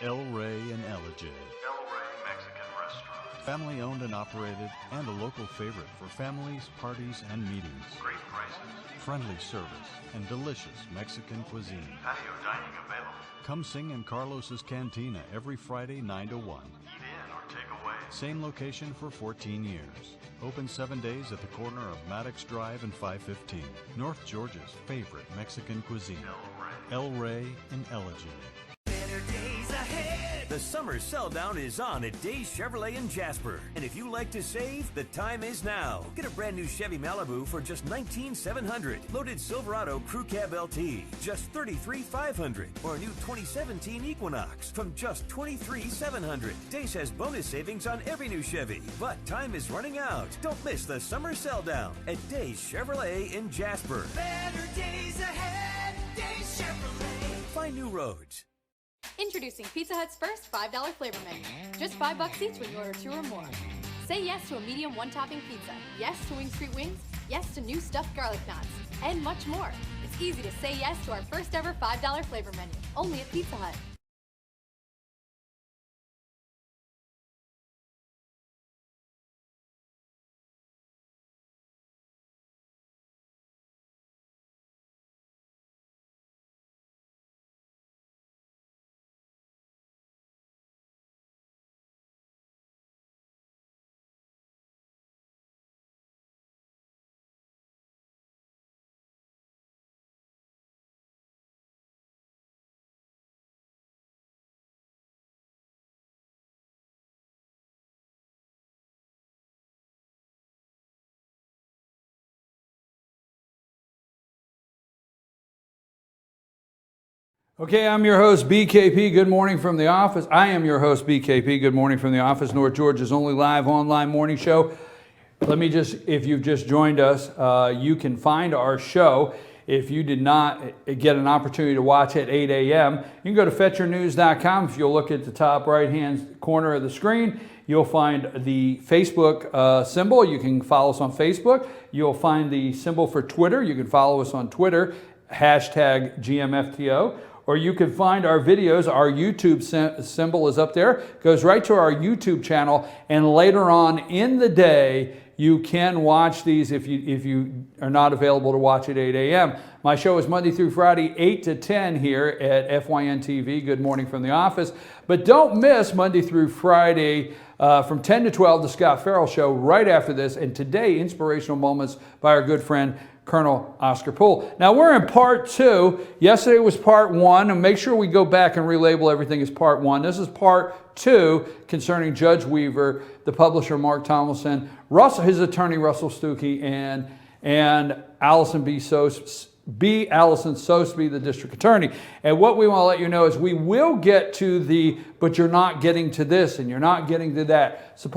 [SPEAKER 9] El Rey in Ellijay.
[SPEAKER 10] El Rey Mexican Restaurant.
[SPEAKER 9] Family owned and operated and a local favorite for families, parties, and meetings.
[SPEAKER 10] Great prices.
[SPEAKER 9] Friendly service and delicious Mexican cuisine.
[SPEAKER 10] Patio dining available.
[SPEAKER 9] Come sing in Carlos's Cantina every Friday 9 to 1.
[SPEAKER 10] Eat in or take away.
[SPEAKER 9] Same location for 14 years. Open 7 days at the corner of Maddox Drive and 515. North Georgia's favorite Mexican cuisine. El Rey in Ellijay.
[SPEAKER 11] The summer sell down is on at Days Chevrolet in Jasper. And if you like to save, the time is now. Get a brand new Chevy Malibu for just $19,700. Loaded Silverado Crew Cab LT, just $33,500. Or a new 2017 Equinox from just $23,700. Days has bonus savings on every new Chevy. But time is running out. Don't miss the summer sell down at Days Chevrolet in Jasper.
[SPEAKER 12] Better days ahead, Days Chevrolet.
[SPEAKER 11] Find new roads.
[SPEAKER 13] Introducing Pizza Hut's first $5 flavor menu. Just $5 each when you order 2 or more. Say yes to a medium one-topping pizza. Yes to Wing Street Wings. Yes to new stuffed garlic knots. And much more. It's easy to say yes to our first ever $5 flavor menu. Only at Pizza Hut.
[SPEAKER 1] Okay, I'm your host, BKP. Good morning from the office. I am your host, BKP. Good morning from the office, North Georgia's only live online morning show. Let me just, if you've just joined us, you can find our show. If you did not get an opportunity to watch at 8 a.m., you can go to fetchernews.com. If you'll look at the top right-hand corner of the screen, you'll find the Facebook symbol. You can follow us on Facebook. You'll find the symbol for Twitter. You can follow us on Twitter, hashtag GMFTO. Or you can find our videos. Our YouTube symbol is up there. Goes right to our YouTube channel. And later on in the day, you can watch these if you are not available to watch at 8 a.m. My show is Monday through Friday, 8 to 10 here at FYN TV. Good morning from the office. But don't miss Monday through Friday from 10 to 12, the Scott Farrell Show right after this. And today, Inspirational Moments by our good friend, Colonel Oscar Poole. Now we're in part 2. Yesterday was part 1, and make sure we go back and relabel everything as part 1. This is part 2 concerning Judge Weaver, the publisher Mark Thomason, his attorney Russell Stuckey, and Allison Allison Soseby, the district attorney. And what we want to let you know is we will get to but you're not getting to this and you're not getting to that. The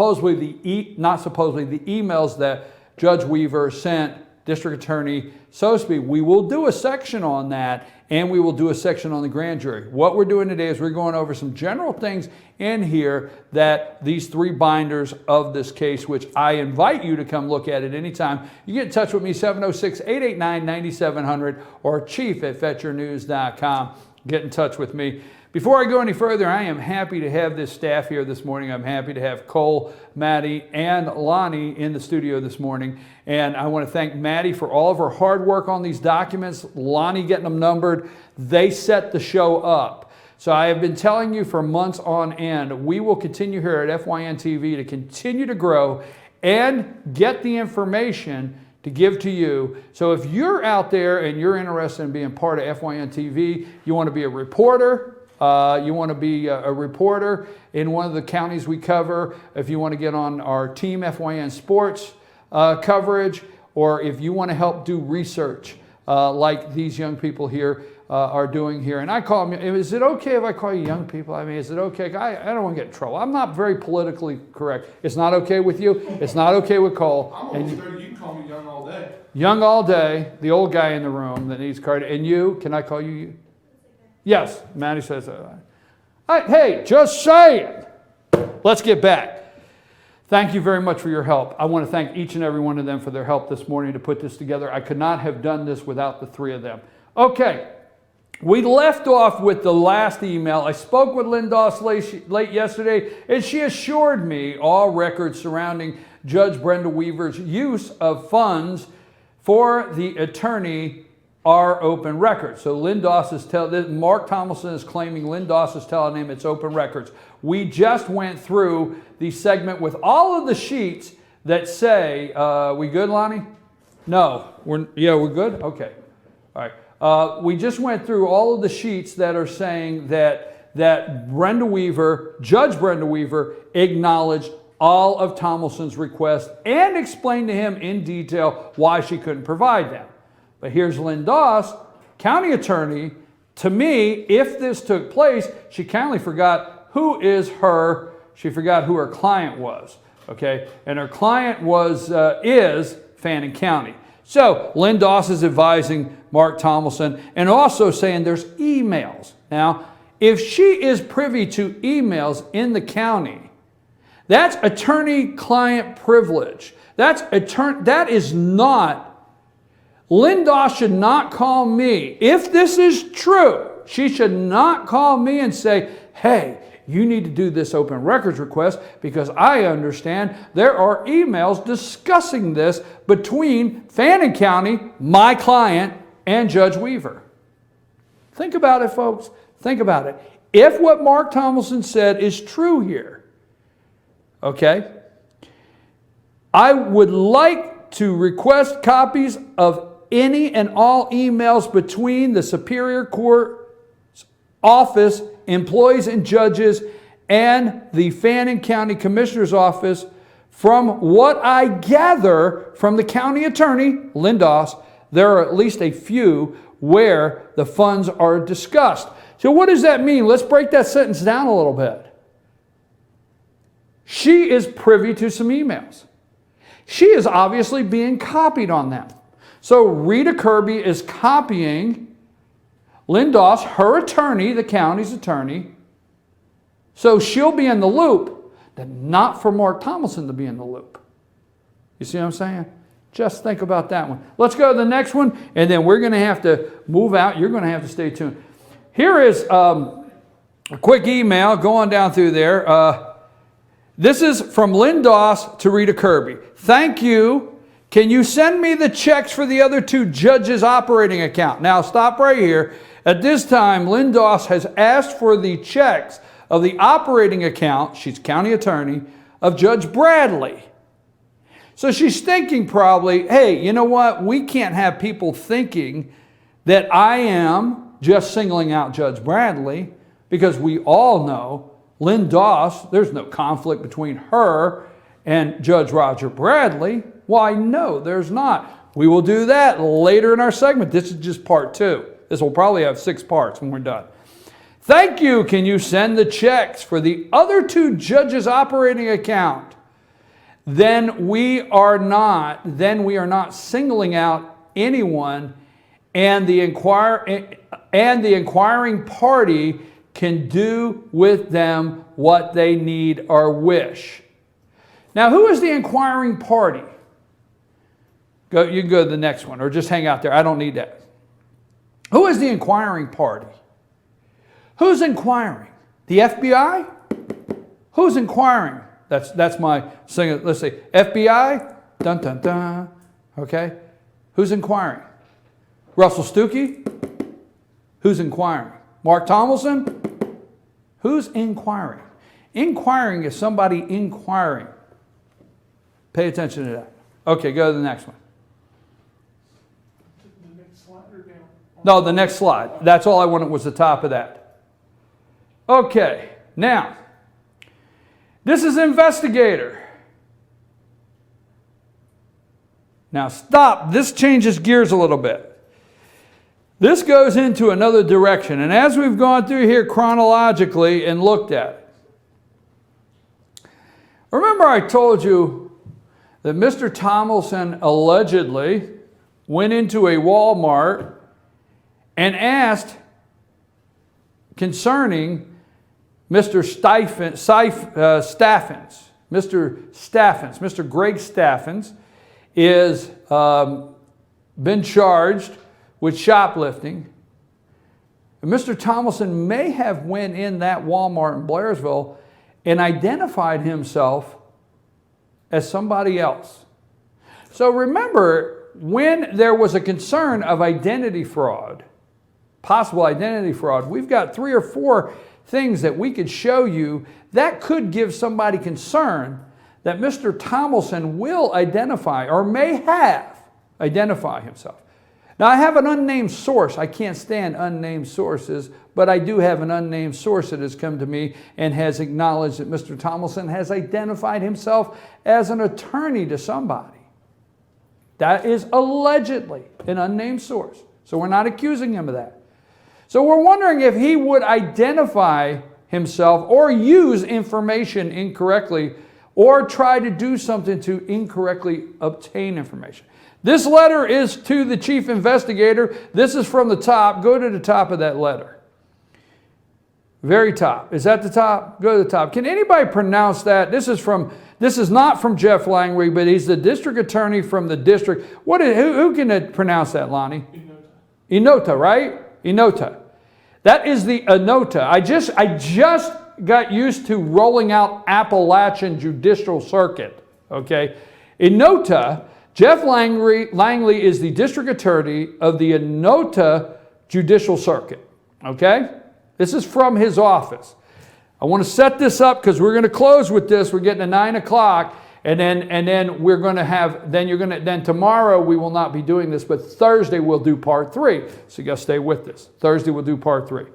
[SPEAKER 1] emails that Judge Weaver sent District Attorney Soseby. We will do a section on that, and we will do a section on the grand jury. What we're doing today is we're going over some general things in here that these 3 binders of this case, which I invite you to come look at anytime. You get in touch with me, 706-889-9700 or chief@fetchernews.com. Get in touch with me. Before I go any further, I am happy to have this staff here this morning. I'm happy to have Cole, Maddie, and Lonnie in the studio this morning. And I want to thank Maddie for all of her hard work on these documents, Lonnie getting them numbered. They set the show up. So I have been telling you for months on end, we will continue here at FYN TV to continue to grow and get the information to give to you. So if you're out there and you're interested in being part of FYN TV, you want to be a reporter, you want to be a reporter in one of the counties we cover, if you want to get on our Team FYN Sports coverage, or if you want to help do research like these young people here are doing here. And I call them, is it okay if I call you young people? I mean, is it okay? I don't want to get in trouble. I'm not very politically correct. It's not okay with you. It's not okay with Cole.
[SPEAKER 14] I'm almost 30. You can call me young all day.
[SPEAKER 1] Young all day, the old guy in the room that needs card. And you, can I call you? Yes, Maddie says that. Hey, just saying. Let's get back. Thank you very much for your help. I want to thank each and every one of them for their help this morning to put this together. I could not have done this without the 3 of them. Okay, we left off with the last email. I spoke with Lynn Doss late yesterday, and she assured me all records surrounding Judge Brenda Weaver's use of funds for the attorney are open records. So Lynn Doss is Mark Thomason is claiming Lynn Doss is telling him it's open records. We just went through the segment with all of the sheets that say, we good, Lonnie? No, we're good? Okay, all right. We just went through all of the sheets that are saying that Brenda Weaver, Judge Brenda Weaver, acknowledged all of Thomason's requests and explained to him in detail why she couldn't provide them. But here's Lynn Doss, county attorney. To me, if this took place, she kindly forgot she forgot who her client was, okay? And her client is Fannin County. So Lynn Doss is advising Mark Thomason and also saying there's emails. Now, if she is privy to emails in the county, that's attorney-client privilege. That is not. Lynn Doss should not call me. If this is true, she should not call me and say, hey, you need to do this open records request because I understand there are emails discussing this between Fannin County, my client, and Judge Weaver. Think about it, folks. Think about it. If what Mark Thomason said is true here, okay, I would like to request copies of any and all emails between the Superior Court's office, employees and judges, and the Fannin County Commissioner's office. From what I gather from the county attorney, Lynn Doss, there are at least a few where the funds are discussed. So what does that mean? Let's break that sentence down a little bit. She is privy to some emails. She is obviously being copied on them. So Rita Kirby is copying Lynn Doss, her attorney, the county's attorney. So she'll be in the loop, but not for Mark Thomason to be in the loop. You see what I'm saying? Just think about that one. Let's go to the next one, and then we're going to have to move out. You're going to have to stay tuned. Here is a quick email going down through there. This is from Lynn Doss to Rita Kirby. Thank you. Can you send me the checks for the other two judges' operating account? Now, stop right here. At this time, Lynn Doss has asked for the checks of the operating account, she's county attorney, of Judge Bradley. So she's thinking probably, hey, you know what? We can't have people thinking that I am just singling out Judge Bradley, because we all know Lynn Doss, there's no conflict between her and Judge Roger Bradley. Why, no, there's not. We will do that later in our segment. This is just part 2. This will probably have 6 parts when we're done. Thank you. Can you send the checks for the other two judges' operating account? Then we are not singling out anyone, and the inquiring party can do with them what they need or wish. Now, who is the inquiring party? You can go to the next one, or just hang out there. I don't need that. Who is the inquiring party? Who's inquiring? The FBI? Who's inquiring? That's my singing. Let's say FBI. Dun dun dun. Okay. Who's inquiring? Russell Stuckey. Who's inquiring? Mark Thomason. Who's inquiring? Inquiring is somebody inquiring. Pay attention to that. Okay, go to the next one. No, the next slide. That's all I wanted was the top of that. Okay, now, this is investigator. Now stop. This changes gears a little bit. This goes into another direction. And as we've gone through here chronologically and looked at it, remember I told you that Mr. Thomason allegedly went into a Walmart and asked concerning Mr. Staffens. Mr. Greg Staffens is been charged with shoplifting. And Mr. Thomason may have went in that Walmart in Blairsville and identified himself as somebody else. So remember, when there was a concern of identity fraud, possible identity fraud, we've got 3 or 4 things that we could show you that could give somebody concern that Mr. Thomason will identify or may have identified himself. Now, I have an unnamed source. I can't stand unnamed sources, but I do have an unnamed source that has come to me and has acknowledged that Mr. Thomason has identified himself as an attorney to somebody. That is allegedly an unnamed source. So we're not accusing him of that. So we're wondering if he would identify himself or use information incorrectly or try to do something to incorrectly obtain information. This letter is to the chief investigator. This is from the top. Go to the top of that letter. Very top. Is that the top? Go to the top. Can anybody pronounce that? This is not from Jeff Langley, but he's the district attorney from the district. Who can pronounce that, Lonnie? Inota, right? Inota. That is the Inota. I just got used to rolling out Appalachian Judicial Circuit. Okay? Inota, Jeff Langley is the district attorney of the Inota Judicial Circuit. Okay? This is from his office. I want to set this up because we're going to close with this. We're getting to 9 o'clock. And then we're going to have, then tomorrow we will not be doing this, but Thursday we'll do part 3. So you got to stay with this. Thursday we'll do part 3.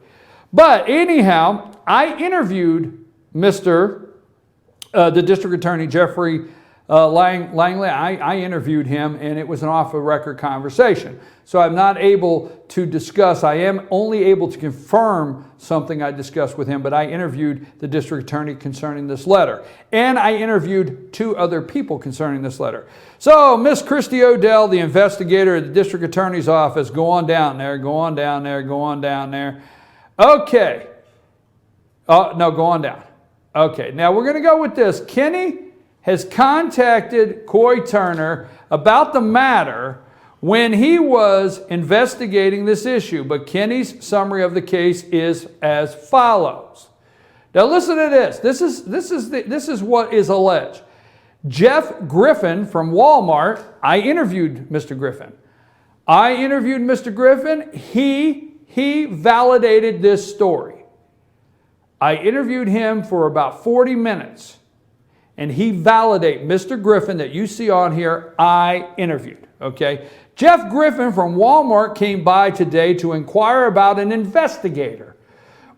[SPEAKER 1] But anyhow, I interviewed the district attorney, Jeffrey Langley, I interviewed him, and it was an off-the-record conversation. So I'm not able to discuss. I am only able to confirm something I discussed with him, but I interviewed the district attorney concerning this letter. And I interviewed 2 other people concerning this letter. So Miss Christy Odell, the investigator at the district attorney's office, go on down there, go on down there, go on down there. Okay. No, go on down. Okay, now we're going to go with this. Kenny has contacted Coy Turner about the matter when he was investigating this issue, but Kenny's summary of the case is as follows. Now listen to this. This is what is alleged. Jeff Griffin from Walmart, I interviewed Mr. Griffin. He validated this story. I interviewed him for about 40 minutes, and he validated Mr. Griffin that you see on here, I interviewed, okay? Jeff Griffin from Walmart came by today to inquire about an investigator,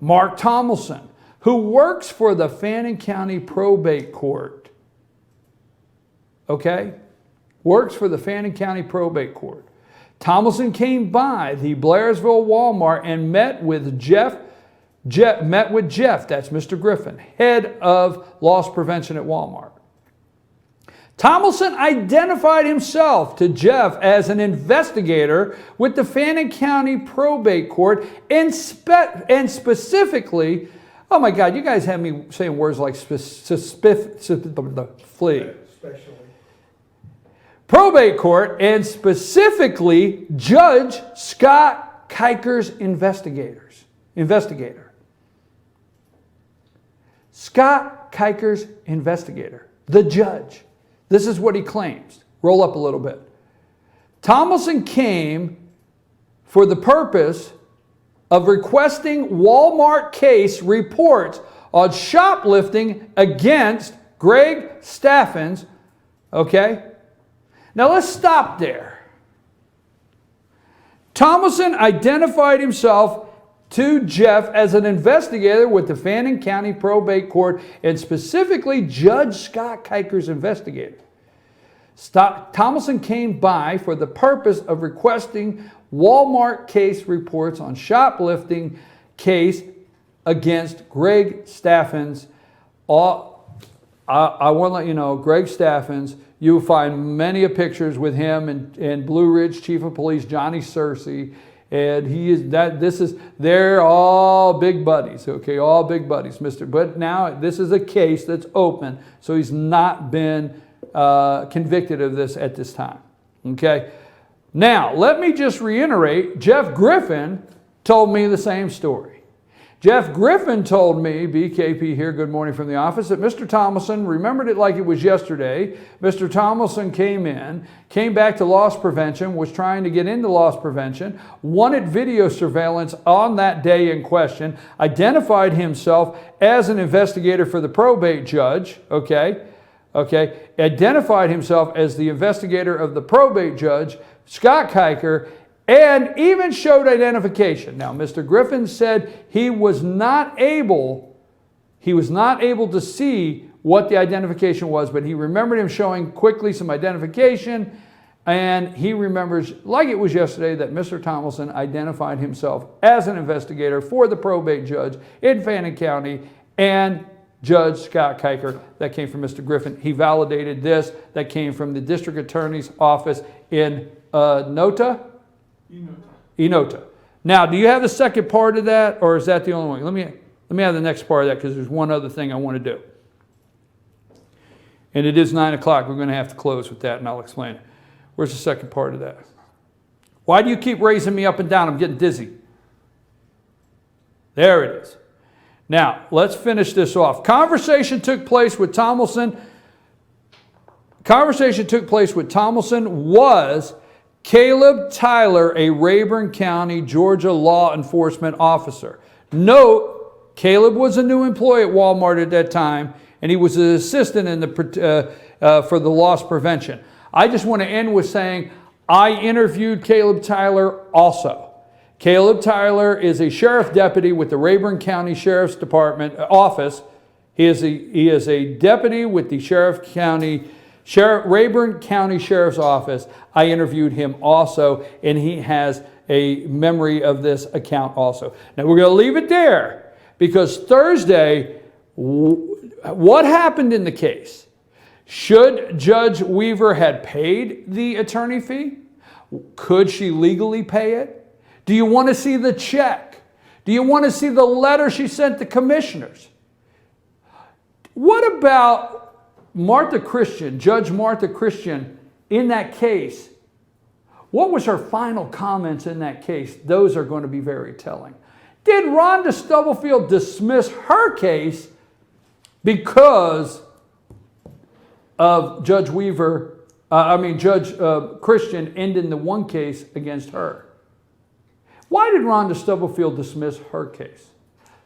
[SPEAKER 1] Mark Thomason, who works for the Fannin County Probate Court, okay? Works for the Fannin County Probate Court. Thomason came by the Blairsville Walmart and met with Jeff, that's Mr. Griffin, head of loss prevention at Walmart. Thomason identified himself to Jeff as an investigator with the Fannin County Probate Court and specifically, oh my God, you guys have me saying words like Probate Court, and specifically Judge Scott Kiker's investigator. Scott Kiker's investigator, the judge. This is what he claims. Roll up a little bit. Thomason came for the purpose of requesting Walmart case reports on shoplifting against Greg Staffens, okay? Now let's stop there. Thomason identified himself to Jeff as an investigator with the Fannin County Probate Court and specifically Judge Scott Kiker's investigator. Thomason came by for the purpose of requesting Walmart case reports on shoplifting case against Greg Staffens. I want to let you know, Greg Staffens, you'll find many pictures with him and Blue Ridge Chief of Police Johnny Searcy. And they're all big buddies, okay, all big buddies, but now this is a case that's open, so he's not been convicted of this at this time, okay? Now, let me just reiterate, Jeff Griffin told me the same story. Jeff Griffin told me, BKP here, good morning from the office, that Mr. Thomason remembered it like it was yesterday. Mr. Thomason came back to loss prevention, was trying to get into loss prevention, wanted video surveillance on that day in question, identified himself as an investigator for the probate judge, okay, identified himself as the investigator of the probate judge, Scott Kiker, and even showed identification. Now, Mr. Griffin said he was not able to see what the identification was, but he remembered him showing quickly some identification, and he remembers, like it was yesterday, that Mr. Thomason identified himself as an investigator for the probate judge in Fannin County and Judge Scott Kiker. That came from Mr. Griffin. He validated this. That came from the district attorney's office in Enota. Now, do you have the second part of that, or is that the only one? Let me have the next part of that, because there's one other thing I want to do. And it is 9 o'clock. We're going to have to close with that, and I'll explain it. Where's the second part of that? Why do you keep raising me up and down? I'm getting dizzy. There it is. Now, let's finish this off. Conversation took place with Thomason was Caleb Tyler, a Rayburn County, Georgia law enforcement officer. Note, Caleb was a new employee at Walmart at that time, and he was an assistant for the loss prevention. I just want to end with saying I interviewed Caleb Tyler also. Caleb Tyler is a sheriff deputy with the Rayburn County Sheriff's Department office. He is a deputy with the Rayburn County Sheriff's Office, I interviewed him also, and he has a memory of this account also. Now we're going to leave it there because Thursday, what happened in the case? Should Judge Weaver had paid the attorney fee? Could she legally pay it? Do you want to see the check? Do you want to see the letter she sent the commissioners? What about Martha Christian, Judge Martha Christian, in that case? What was her final comments in that case? Those are going to be very telling. Did Rhonda Stubblefield dismiss her case because of Judge Christian ending the one case against her? Why did Rhonda Stubblefield dismiss her case?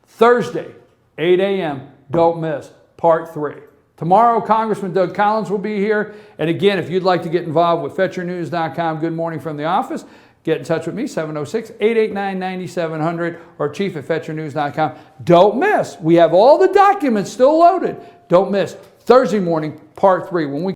[SPEAKER 1] Thursday, 8 a.m., don't miss, part 3. Tomorrow, Congressman Doug Collins will be here. And again, if you'd like to get involved with FetcherNews.com, Good Morning from the Office, get in touch with me, 706-889-9700, or chief@FetcherNews.com. Don't miss. We have all the documents still loaded. Don't miss. Thursday morning, part 3. When we